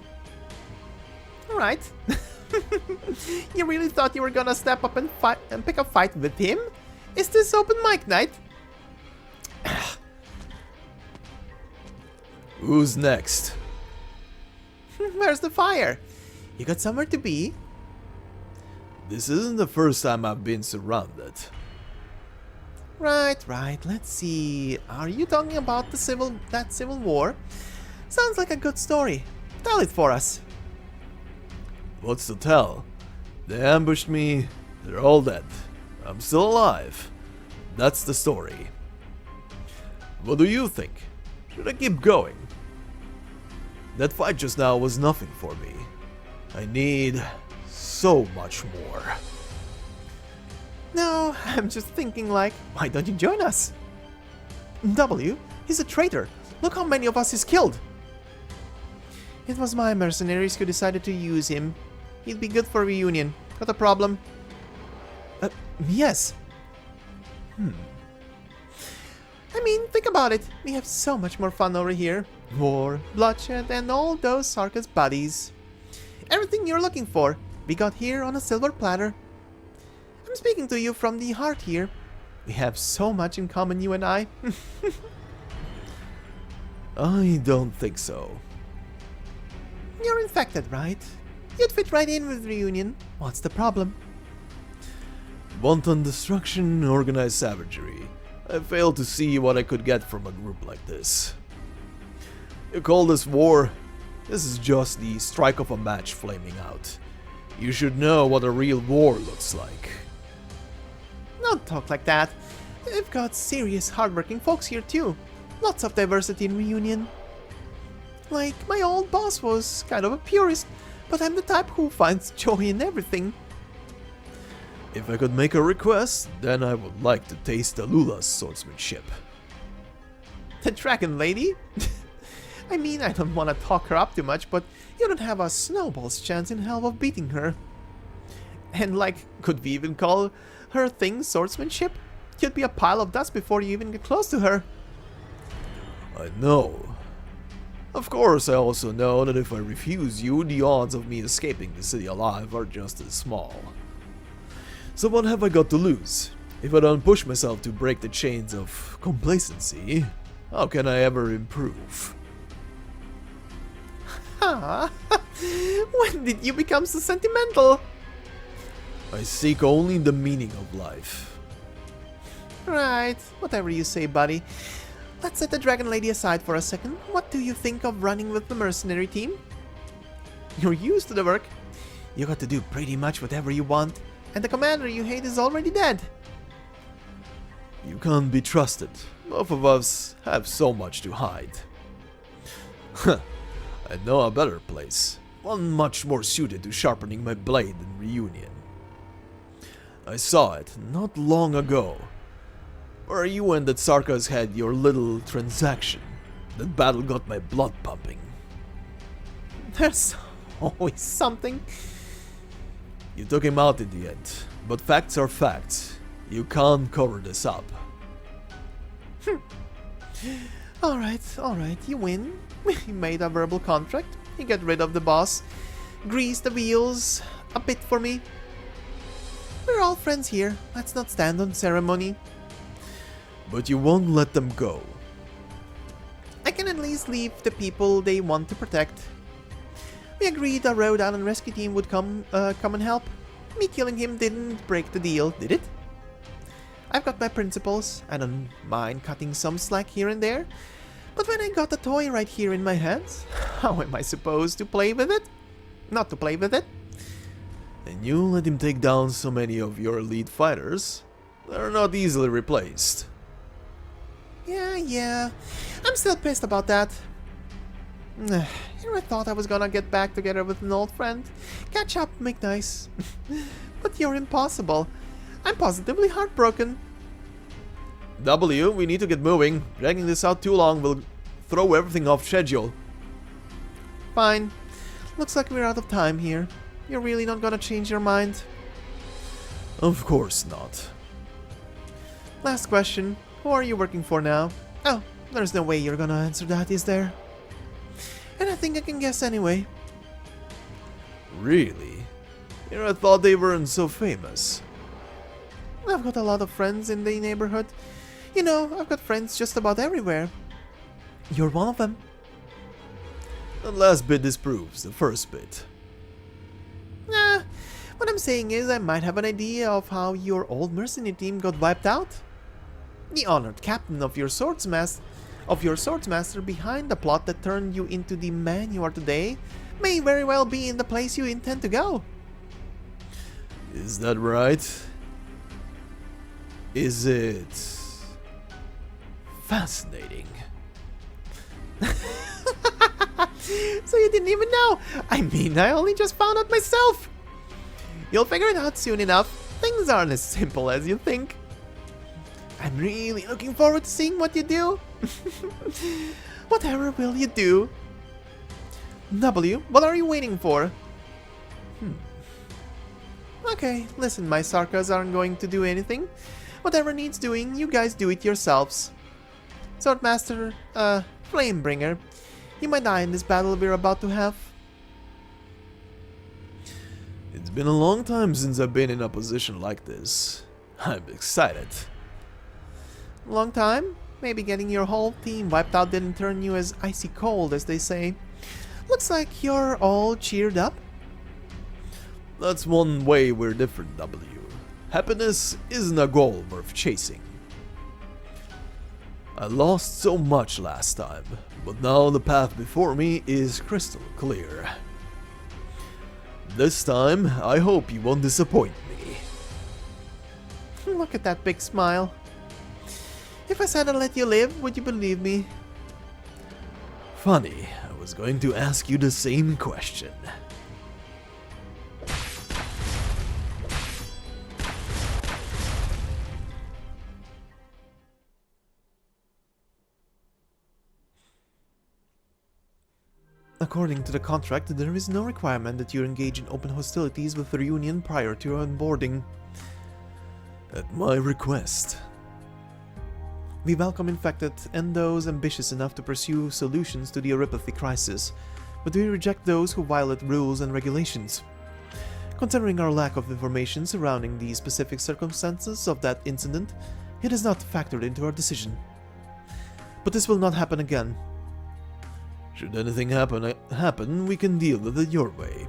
Alright. You really thought you were gonna step up and fight and pick a fight with him? Is this open mic night? Who's next? Where's the fire? You got somewhere to be? This isn't the first time I've been surrounded. Right. Let's see. Are you talking about that civil war? Sounds like a good story. Tell it for us. What's to tell? They ambushed me, they're all dead. I'm still alive. That's the story. What do you think? Should I keep going? That fight just now was nothing for me. I need so much more. No, I'm just thinking like, why don't you join us? W, he's a traitor. Look how many of us he's killed. It was my mercenaries who decided to use him. He'd be good for a reunion. Got a problem? Yes. I mean, think about it. We have so much more fun over here. War, bloodshed, and all those Sarkas buddies. Everything you're looking for, we got here on a silver platter. I'm speaking to you from the heart here. We have so much in common, you and I. I don't think so. You're infected, right? You'd fit right in with reunion. What's the problem? Wanton destruction, organized savagery. I failed to see what I could get from a group like this. You call this war? This is just the strike of a match flaming out. You should know what a real war looks like. Don't talk like that. I've got serious, hardworking folks here too. Lots of diversity in Reunion. Like, my old boss was kind of a purist, but I'm the type who finds joy in everything. If I could make a request, then I would like to taste Alula's swordsmanship. The Dragon Lady? I mean, I don't want to talk her up too much, but you don't have a snowball's chance in hell of beating her. And like, could we even call her thing swordsmanship? You'd be a pile of dust before you even get close to her. I know. Of course, I also know that if I refuse you, the odds of me escaping the city alive are just as small. So what have I got to lose? If I don't push myself to break the chains of complacency, how can I ever improve? Ah, when did you become so sentimental? I seek only the meaning of life. Right, whatever you say, buddy. Let's set the Dragon Lady aside for a second. What do you think of running with the mercenary team? You're used to the work. You got to do pretty much whatever you want, and the commander you hate is already dead. You can't be trusted. Both of us have so much to hide. I know a better place. One much more suited to sharpening my blade than Reunion. I saw it not long ago. Where you and that Sarkas had your little transaction. That battle got my blood pumping. There's always something. You took him out in the end, but facts are facts. You can't cover this up. Alright, you win. You made a verbal contract. You get rid of the boss. Grease the wheels a bit for me. We're all friends here. Let's not stand on ceremony. But you won't let them go. I can at least leave the people they want to protect. We agreed a Rhodes Island rescue team would come and help. Me killing him didn't break the deal, did it? I've got my principles. I don't mind cutting some slack here and there. But when I got a toy right here in my hands, how am I supposed to play with it? Not to play with it. And you let him take down so many of your elite fighters. They're not easily replaced. Yeah. I'm still pissed about that. I thought I was gonna get back together with an old friend. Catch up, make nice. But you're impossible. I'm positively heartbroken. W, we need to get moving. Dragging this out too long will throw everything off schedule. Fine. Looks like we're out of time here. You're really not gonna change your mind? Of course not. Last question. Who are you working for now? Oh, there's no way you're gonna answer that, is there? And I think I can guess anyway. Really? I thought they weren't so famous. I've got a lot of friends in the neighborhood. You know, I've got friends just about everywhere. You're one of them. The last bit disproves the first bit. What I'm saying is I might have an idea of how your old mercenary team got wiped out. The honored captain of your swordsmaster behind the plot that turned you into the man you are today may very well be in the place you intend to go. Is that right? Is it fascinating? So you didn't even know? I mean, I only just found out myself. You'll figure it out soon enough. Things aren't as simple as you think. I'm really looking forward to seeing what you do. Whatever will you do? W, what are you waiting for? Okay, listen, my Sarkas aren't going to do anything. Whatever needs doing, you guys do it yourselves. Swordmaster, Flamebringer, you might die in this battle we're about to have. It's been a long time since I've been in a position like this. I'm excited. Long time? Maybe getting your whole team wiped out didn't turn you as icy cold, as they say. Looks like you're all cheered up. That's one way we're different, W. Happiness isn't a goal worth chasing. I lost so much last time, but now the path before me is crystal clear. This time, I hope you won't disappoint me. Look at that big smile. If I said I'd let you live, would you believe me? Funny, I was going to ask you the same question. According to the contract, there is no requirement that you engage in open hostilities with the Union prior to your onboarding. At my request. We welcome infected and those ambitious enough to pursue solutions to the Oripathy crisis, but we reject those who violate rules and regulations. Considering our lack of information surrounding the specific circumstances of that incident, it is not factored into our decision. But this will not happen again. Should anything happen, we can deal with it your way.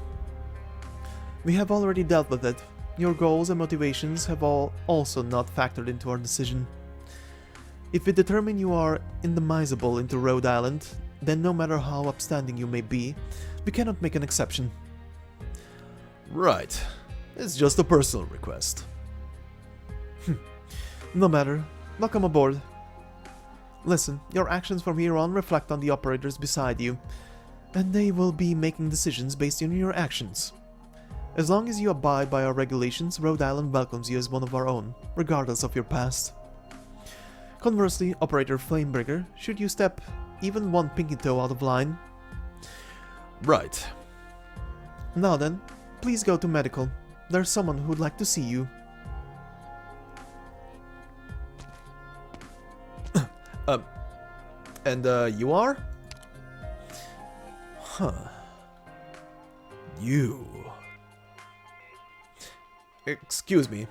We have already dealt with it. Your goals and motivations have also not factored into our decision. If we determine you are indemnizable into Rhode Island, then no matter how upstanding you may be, we cannot make an exception. Right. It's just a personal request. No matter. Welcome aboard. Listen, your actions from here on reflect on the operators beside you, and they will be making decisions based on your actions. As long as you abide by our regulations, Rhode Island welcomes you as one of our own, regardless of your past. Conversely, Operator Flamebringer, should you step even one pinky toe out of line... Right. Now then, please go to medical. There's someone who would like to see you. And you are? Huh. You. Excuse me.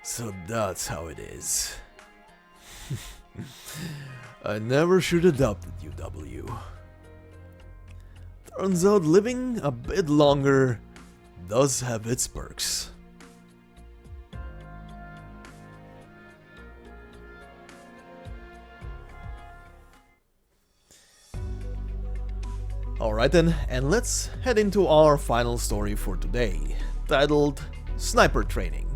So that's how it is. I never should have adopted you, W. Turns out living a bit longer does have its perks. Alright then, and let's head into our final story for today, titled Sniper Training.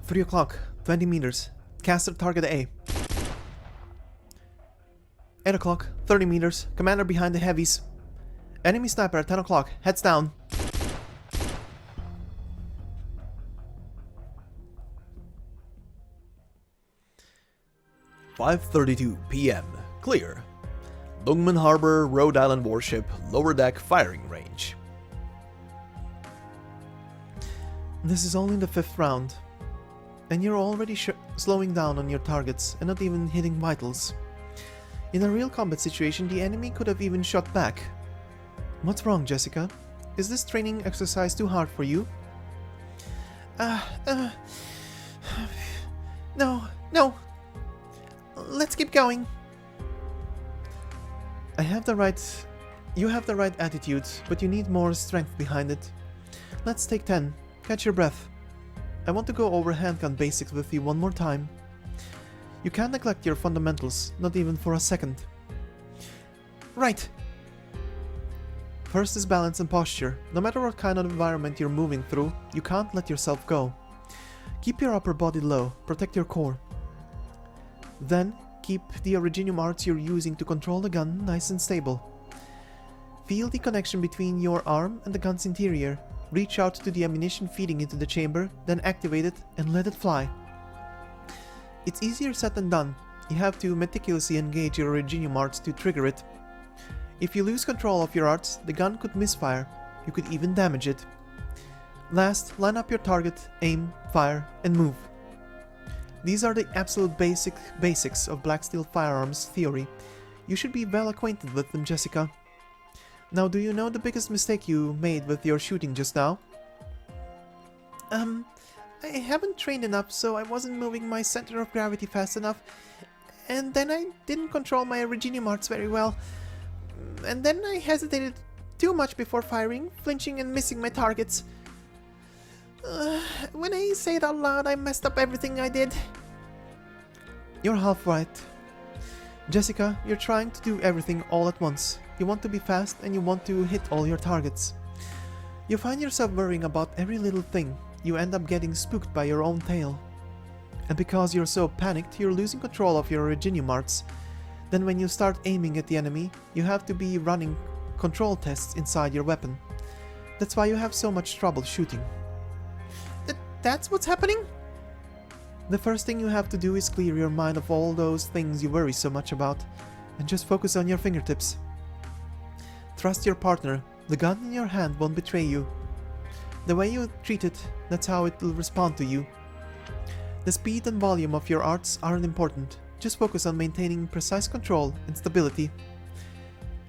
"3 o'clock, 20 meters. Caster target A. 8 o'clock, 30 meters. Commander behind the heavies. Enemy sniper at 10 o'clock. Heads down. "5:32 p.m. Clear. Lungman Harbor, Rhode Island warship, lower deck firing range." This is only the 5th round. And you're already slowing down on your targets and not even hitting vitals. In a real combat situation, the enemy could have even shot back. What's wrong, Jessica? Is this training exercise too hard for you? No. Let's keep going. You have the right attitude, but you need more strength behind it. Let's take 10. Catch your breath. I want to go over handgun basics with you one more time. You can't neglect your fundamentals, not even for a second. Right. First is balance and posture. No matter what kind of environment you're moving through, you can't let yourself go. Keep your upper body low, protect your core. Then, keep the Originium arts you're using to control the gun nice and stable. Feel the connection between your arm and the gun's interior. Reach out to the ammunition feeding into the chamber, then activate it and let it fly. It's easier said than done. You have to meticulously engage your Originium arts to trigger it. If you lose control of your arts, the gun could misfire. You could even damage it. Last, line up your target, aim, fire, and move. These are the absolute basics of Black Steel Firearms theory. You should be well acquainted with them, Jessica. Now, do you know the biggest mistake you made with your shooting just now? I haven't trained enough, so I wasn't moving my center of gravity fast enough. and then I didn't control my Reginium arts very well. And then I hesitated too much before firing, flinching and missing my targets. When I say it out loud, I messed up everything I did. You're half right. Jessica, you're trying to do everything all at once. You want to be fast and you want to hit all your targets. You find yourself worrying about every little thing. You end up getting spooked by your own tail. And because you're so panicked, you're losing control of your Reginium arts. Then when you start aiming at the enemy, you have to be running control tests inside your weapon. That's why you have so much trouble shooting. That's what's happening? The first thing you have to do is clear your mind of all those things you worry so much about, and just focus on your fingertips. Trust your partner. The gun in your hand won't betray you. The way you treat it, that's how it will respond to you. The speed and volume of your arts aren't important. Just focus on maintaining precise control and stability.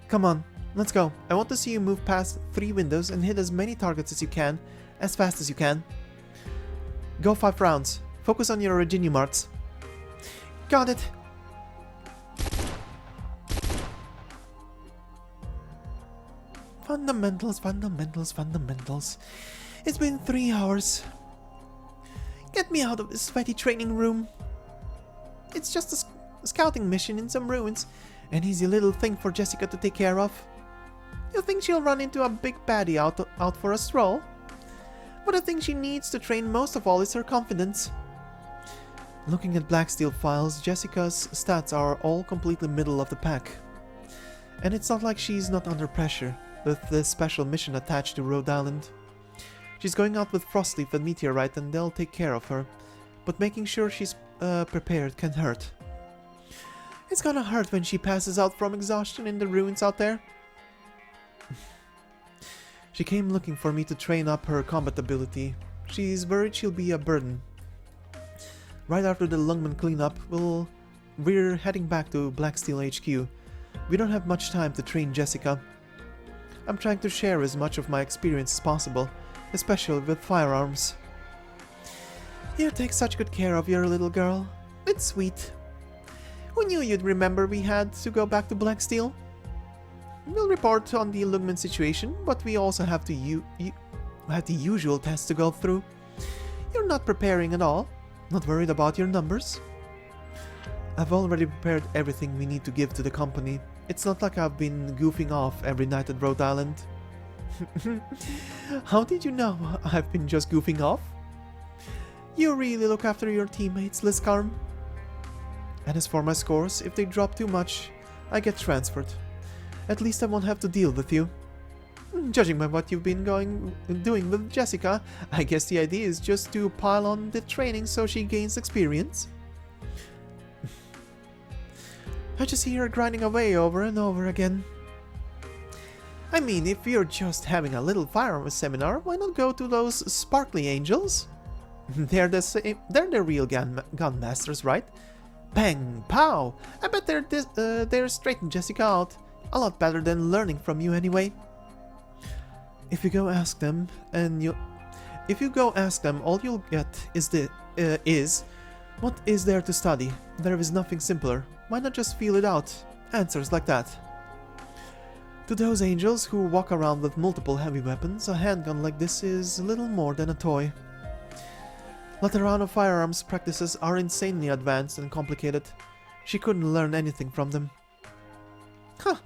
Come on, let's go. I want to see you move past 3 windows and hit as many targets as you can, as fast as you can. Go 5 rounds. Focus on your Reginium arts. Got it. Fundamentals, fundamentals, fundamentals. It's been 3 hours. Get me out of this sweaty training room. It's just a scouting mission in some ruins. An easy little thing for Jessica to take care of. You think she'll run into a big baddie out for a stroll? But the thing she needs to train most of all is her confidence. Looking at Blacksteel files, Jessica's stats are all completely middle of the pack. And it's not like she's not under pressure, with this special mission attached to Rhodes Island. She's going out with Frostleaf and Meteorite and they'll take care of her, but making sure she's prepared can hurt. It's gonna hurt when she passes out from exhaustion in the ruins out there. She came looking for me to train up her combat ability. She's worried she'll be a burden. Right after the Lungman cleanup, we're heading back to Blacksteel HQ. We don't have much time to train Jessica. I'm trying to share as much of my experience as possible, especially with firearms. You take such good care of your little girl. It's sweet. Who knew you'd remember we had to go back to Blacksteel? We'll report on the Lungman situation, but we also have the usual tests to go through. You're not preparing at all. Not worried about your numbers? I've already prepared everything we need to give to the company. It's not like I've been goofing off every night at Rhodes Island. How did you know I've been just goofing off? You really look after your teammates, Liskarm. And as for my scores, if they drop too much, I get transferred. At least I won't have to deal with you. Judging by what you've been doing with Jessica, I guess the idea is just to pile on the training so she gains experience. I just see her grinding away over and over again. I mean, if you're just having a little firearms seminar, why not go to those sparkly angels? They're the real gun masters, right? Bang, pow! I bet they're straightening Jessica out. A lot better than learning from you anyway. If you go ask them, all you'll get is what is there to study? There is nothing simpler. Why not just feel it out? Answers like that. To those angels who walk around with multiple heavy weapons, a handgun like this is little more than a toy. Laterano firearms practices are insanely advanced and complicated. She couldn't learn anything from them. Huh,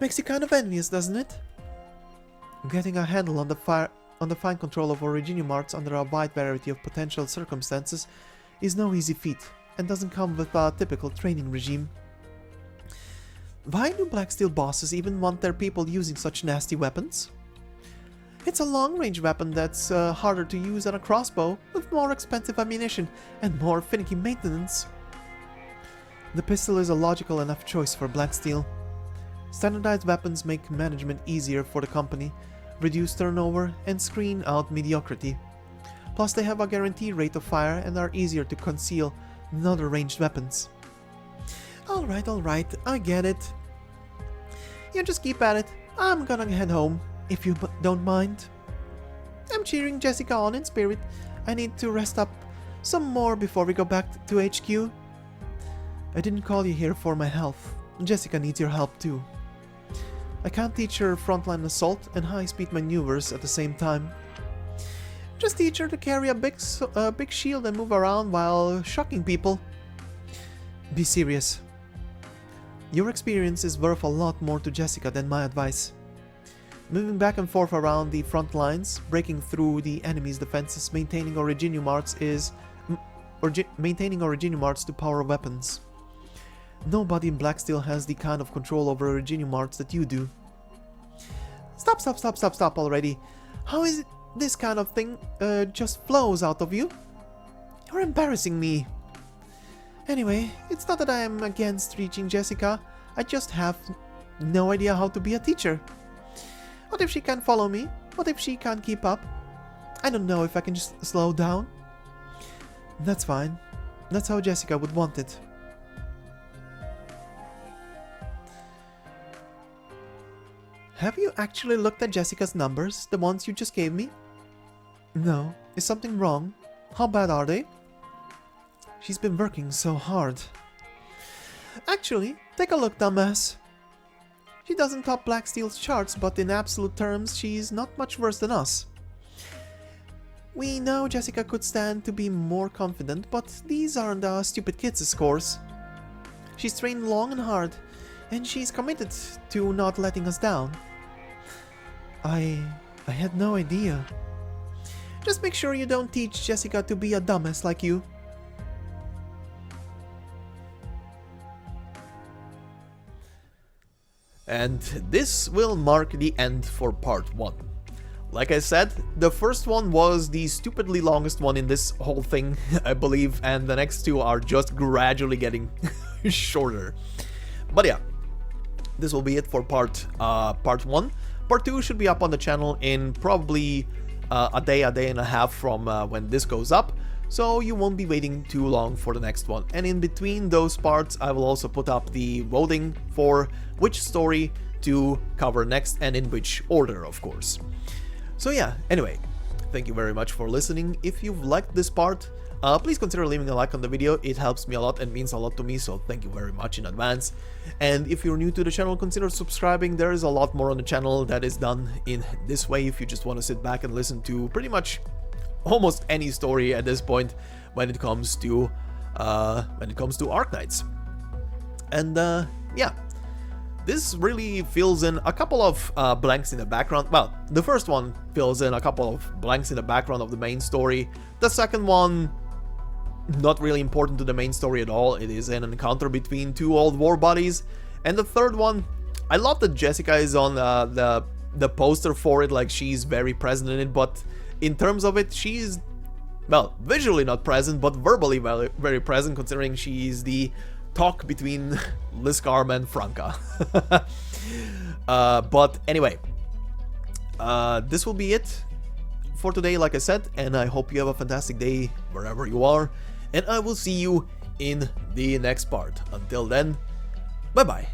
makes you kind of envious, doesn't it? Getting a handle on the fine control of Reginium arts under a wide variety of potential circumstances is no easy feat, and doesn't come with a typical training regime. Why do Blacksteel bosses even want their people using such nasty weapons? It's a long-range weapon that's harder to use than a crossbow, with more expensive ammunition and more finicky maintenance. The pistol is a logical enough choice for Blacksteel. Standardized weapons make management easier for the company, reduce turnover, and screen out mediocrity. Plus they have a guaranteed rate of fire and are easier to conceal than other ranged weapons. Alright, I get it. You just keep at it. I'm gonna head home, if you don't mind. I'm cheering Jessica on in spirit. I need to rest up some more before we go back to HQ. I didn't call you here for my health. Jessica needs your help too. I can't teach her frontline assault and high-speed maneuvers at the same time. Just teach her to carry a big shield and move around while shocking people. Be serious. Your experience is worth a lot more to Jessica than my advice. Moving back and forth around the front lines, breaking through the enemy's defenses, maintaining Originium arts to power weapons. Nobody in Blacksteel has the kind of control over Originium arts that you do. Stop already. How is it this kind of thing just flows out of you? You're embarrassing me. Anyway, it's not that I am against teaching Jessica, I just have no idea how to be a teacher. What if she can't follow me? What if she can't keep up? I don't know if I can just slow down. That's fine. That's how Jessica would want it. Have you actually looked at Jessica's numbers, the ones you just gave me? No. Is something wrong? How bad are they? She's been working so hard. Actually, take a look, dumbass. She doesn't top Blacksteel's charts, but in absolute terms, she's not much worse than us. We know Jessica could stand to be more confident, but these aren't the stupid kids' scores. She's trained long and hard, and she's committed to not letting us down. I had no idea. Just make sure you don't teach Jessica to be a dumbass like you. And this will mark the end for part 1. Like I said, the first one was the stupidly longest one in this whole thing, I believe, and the next two are just gradually getting shorter. But yeah, this will be it for part 1. Part 2 should be up on the channel in probably a day and a half from when this goes up, so you won't be waiting too long for the next one. And in between those parts, I will also put up the voting for which story to cover next and in which order, of course. So yeah, anyway, thank you very much for listening. If you've liked this part, please consider leaving a like on the video. It helps me a lot and means a lot to me, so thank you very much in advance. And if you're new to the channel, consider subscribing. There is a lot more on the channel that is done in this way if you just want to sit back and listen to pretty much almost any story at this point when it comes to Arknights. And yeah, this really fills in a couple of blanks in the background. Well, the first one fills in a couple of blanks in the background of the main story. The second one, not really important to the main story at all. It is an encounter between two old war buddies. And the third one, I love that Jessica is on the poster for it, like she's very present in it, but in terms of it, she's, well, visually not present, but verbally very, very present, considering she's the talk between Liskarm and Franka. But anyway, this will be it for today, like I said, and I hope you have a fantastic day wherever you are, and I will see you in the next part. Until then, bye-bye.